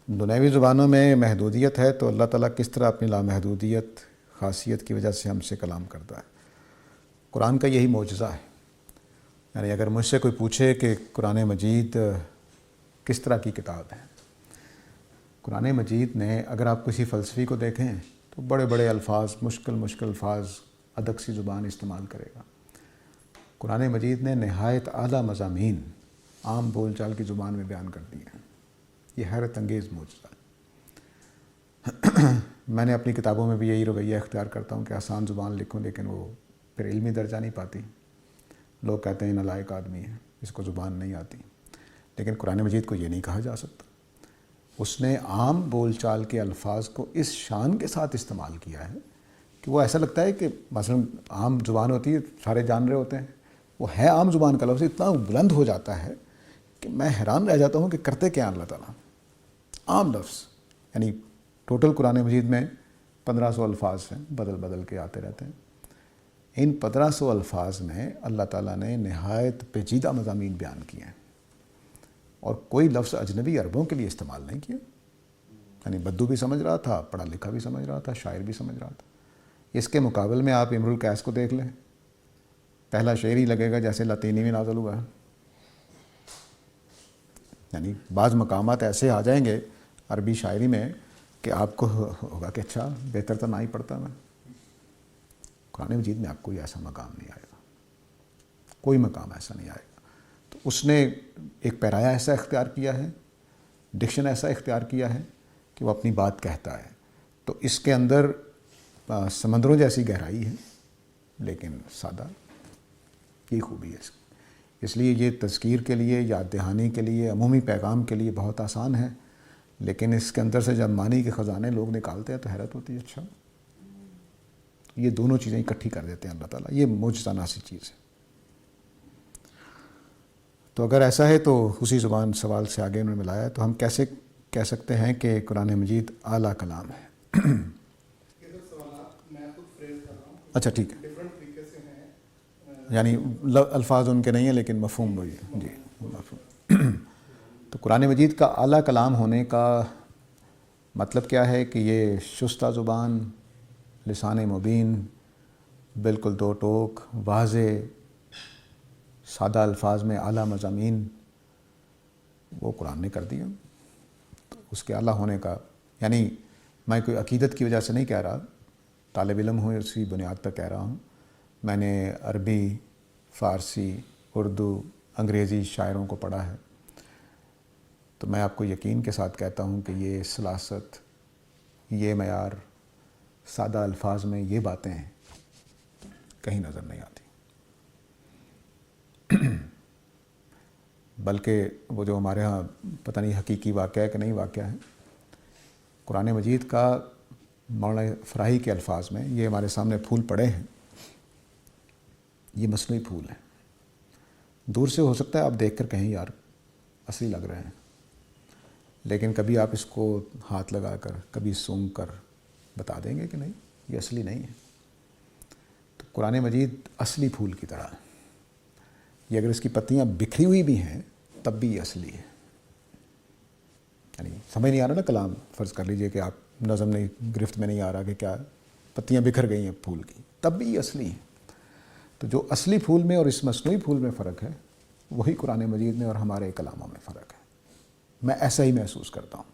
دنیاوی زبانوں میں محدودیت ہے تو اللہ تعالیٰ کس طرح اپنی لامحدودیت خاصیت کی وجہ سے ہم سے کلام کرتا ہے؟ قرآن کا یہی معجزہ ہے. یعنی اگر مجھ سے کوئی پوچھے کہ قرآن مجید کس طرح کی کتاب ہے، قرآن مجید نے، اگر آپ کسی فلسفی کو دیکھیں تو بڑے بڑے الفاظ، مشکل الفاظ، ادق سی زبان استعمال کرے گا. قرآن مجید نے نہایت اعلیٰ مضامین عام بول چال کی زبان میں بیان کر دی ہیں. یہ حیرت انگیز معجزہ ہے. میں نے اپنی کتابوں میں بھی یہی رویہ اختیار کرتا ہوں کہ آسان زبان لکھوں، لیکن وہ پھر علمی درجہ نہیں پاتی. لوگ کہتے ہیں نالائق آدمی ہے، اس کو زبان نہیں آتی. لیکن قرآن مجید کو یہ نہیں کہا جا سکتا. اس نے عام بول چال کے الفاظ کو اس شان کے ساتھ استعمال کیا ہے کہ وہ ایسا لگتا ہے کہ مثلا عام زبان ہوتی ہے، سارے جان رہے ہوتے ہیں، وہ ہے عام زبان کا لفظ اتنا بلند ہو جاتا ہے کہ میں حیران رہ جاتا ہوں کہ کرتے کیا اللہ تعالیٰ. عام لفظ، یعنی ٹوٹل قرآن مجید میں 1500 الفاظ ہیں، بدل بدل کے آتے رہتے ہیں. ان 1500 الفاظ میں اللہ تعالیٰ نے نہایت پیچیدہ مضامین بیان کیے ہیں، اور کوئی لفظ اجنبی عربوں کے لیے استعمال نہیں کیا. یعنی بدو بھی سمجھ رہا تھا، پڑھا لکھا بھی سمجھ رہا تھا، شاعر بھی سمجھ رہا تھا. اس کے مقابل میں آپ امرؤ القیس کو دیکھ لیں، پہلا شعر ہی لگے گا جیسے لاطینی میں نازل ہوا ہے. یعنی بعض مقامات ایسے آ جائیں گے عربی شاعری میں کہ آپ کو ہوگا کہ اچھا بہتر تو نہ ہی پڑھتا میں. قرآن مجید میں آپ کوئی ایسا مقام نہیں آئے گا، کوئی مقام ایسا نہیں آئے گا. تو اس نے ایک پیرایا ایسا اختیار کیا ہے، ڈکشن ایسا اختیار کیا ہے کہ وہ اپنی بات کہتا ہے. تو اس کے اندر سمندروں جیسی گہرائی ہے، لیکن سادہ. یہ خوبی ہے اس لیے یہ تذکیر کے لیے، یاد دہانی کے لیے، عمومی پیغام کے لیے بہت آسان ہے. لیکن اس کے اندر سے جب معنی کے خزانے لوگ نکالتے ہیں تو حیرت ہوتی ہے. اچھا، یہ دونوں چیزیں اکٹھی کر دیتے ہیں اللہ تعالیٰ. یہ معجزانہ سی چیز ہے. تو اگر ایسا ہے تو اسی زبان سوال سے آگے انہوں نے ملایا ہے، تو ہم کیسے کہہ سکتے ہیں کہ قرآن مجید اعلیٰ کلام ہے؟ اچھا ٹھیک ہے، یعنی الفاظ ان کے نہیں ہیں لیکن مفہوم وہی ہے. جی مفہوم. تو قرآن مجید کا اعلیٰ کلام ہونے کا مطلب کیا ہے کہ یہ شستہ زبان، لسان مبین، بالکل دو ٹوک، واضح، سادہ الفاظ میں اعلیٰ مضامین، وہ قرآن نے کر دیا. تو اس کے اعلیٰ ہونے کا، یعنی میں کوئی عقیدت کی وجہ سے نہیں کہہ رہا، طالب علم ہوں اسی بنیاد پر کہہ رہا ہوں. میں نے عربی، فارسی، اردو، انگریزی شاعروں کو پڑھا ہے، تو میں آپ کو یقین کے ساتھ کہتا ہوں کہ یہ سلاست، یہ معیار، سادہ الفاظ میں یہ باتیں ہیں کہیں نظر نہیں آتی. بلکہ وہ جو ہمارے ہاں پتہ نہیں حقیقی واقعہ ہے کہ نہیں واقعہ ہے، قرآن مجید کا مولانا فراہی کے الفاظ میں، یہ ہمارے سامنے پھول پڑے ہیں، یہ مصنوعی پھول ہیں. دور سے ہو سکتا ہے آپ دیکھ کر کہیں یار اصلی لگ رہے ہیں، لیکن کبھی آپ اس کو ہاتھ لگا کر، کبھی سونگھ کر بتا دیں گے کہ نہیں یہ اصلی نہیں ہے. تو قرآن مجید اصلی پھول کی طرح ہے. یہ اگر اس کی پتیاں بکھری ہوئی بھی ہیں تب بھی یہ اصلی ہے. یعنی سمجھ نہیں آ رہا نا کلام، فرض کر لیجئے کہ آپ نظم نہیں، گرفت میں نہیں آ رہا کہ کیا پتیاں بکھر گئی ہیں پھول کی، تب بھی یہ اصلی ہیں. تو جو اصلی پھول میں اور اس مصنوعی پھول میں فرق ہے، وہی قرآن مجید میں اور ہمارے کلاموں میں فرق ہے. میں ایسا ہی محسوس کرتا ہوں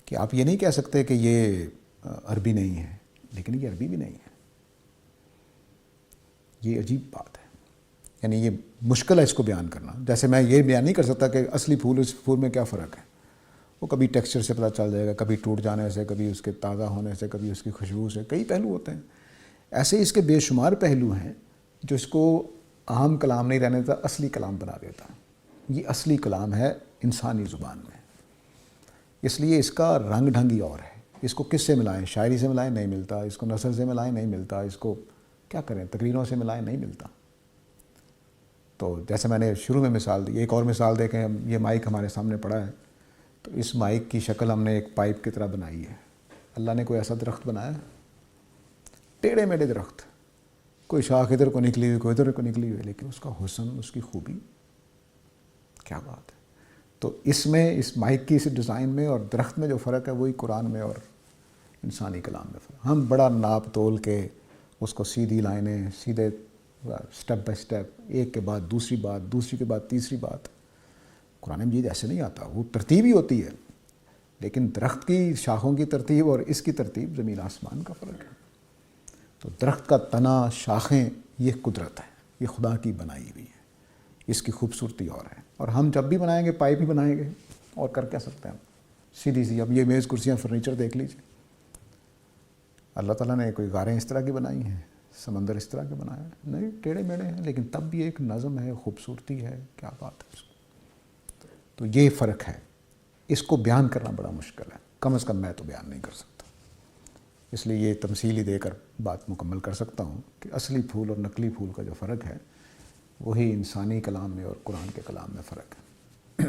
کہ آپ یہ نہیں کہہ سکتے کہ یہ عربی نہیں ہے، لیکن یہ عربی بھی نہیں ہے. یہ عجیب بات ہے. یعنی یہ مشکل ہے اس کو بیان کرنا. جیسے میں یہ بیان نہیں کر سکتا کہ اصلی پھول اس پھول میں کیا فرق ہے. وہ کبھی ٹیکسچر سے پتہ چل جائے گا، کبھی ٹوٹ جانے سے، کبھی اس کے تازہ ہونے سے، کبھی اس کی خوشبو سے، کئی پہلو ہوتے ہیں. ایسے ہی اس کے بے شمار پہلو ہیں جو اس کو عام کلام نہیں رہنے دیتا، اصلی کلام بنا دیتا. یہ اصلی کلام ہے انسانی زبان میں. اس لیے اس کا رنگ ڈھنگ ہی اور ہے. اس کو کس سے ملائیں؟ شاعری سے ملائیں نہیں ملتا، اس کو نثر سے ملائیں نہیں ملتا، اس کو کیا کریں تقریروں سے ملائیں نہیں ملتا. تو جیسے میں نے شروع میں مثال دی، ایک اور مثال دے کہ یہ مائک ہمارے سامنے پڑا ہے، تو اس مائک کی شکل ہم نے ایک پائپ کی طرح بنائی ہے. اللہ نے کوئی ایسا درخت بنایا، ٹیڑھے میڑھے درخت، کوئی شاخ ادھر کو نکلی ہوئی، کوئی ادھر کو نکلی ہوئی، لیکن اس کا حسن، اس کی خوبی، کیا بات ہے. تو اس میں اس مائک کی اس ڈیزائن میں اور درخت میں جو فرق ہے وہی قرآن میں اور انسانی کلام میں فرق. ہم بڑا ناپ تول کے اس کو سیدھی لائنیں سیدھے سٹیپ بائی سٹیپ ایک کے بعد دوسری بات دوسری کے بعد تیسری بات. قرآن مجید ایسے نہیں آتا, وہ ترتیب ہی ہوتی ہے, لیکن درخت کی شاخوں کی ترتیب اور اس کی ترتیب زمین آسمان کا فرق ہے. تو درخت کا تنا شاخیں یہ قدرت ہے, یہ خدا کی بنائی ہوئی ہے, اس کی خوبصورتی اور ہے. اور ہم جب بھی بنائیں گے پائپ ہی بنائیں گے اور کر کیا سکتے ہیں ہم, سیدھی سی. اب یہ میز کرسیاں فرنیچر دیکھ لیجیے, اللہ تعالیٰ نے کوئی غاریں اس طرح کی بنائی ہیں, سمندر اس طرح کے بنایا ہے, نہیں ٹیڑھے میڑھے ہیں لیکن تب بھی ایک نظم ہے, خوبصورتی ہے, کیا بات ہے. تو یہ فرق ہے, اس کو بیان کرنا بڑا مشکل ہے, کم از کم میں تو بیان نہیں کر سکتا. اس لیے یہ تمثیلی دے کر بات مکمل کر سکتا ہوں کہ اصلی پھول اور نقلی پھول کا جو فرق ہے وہی انسانی کلام میں اور قرآن کے کلام میں فرق ہے.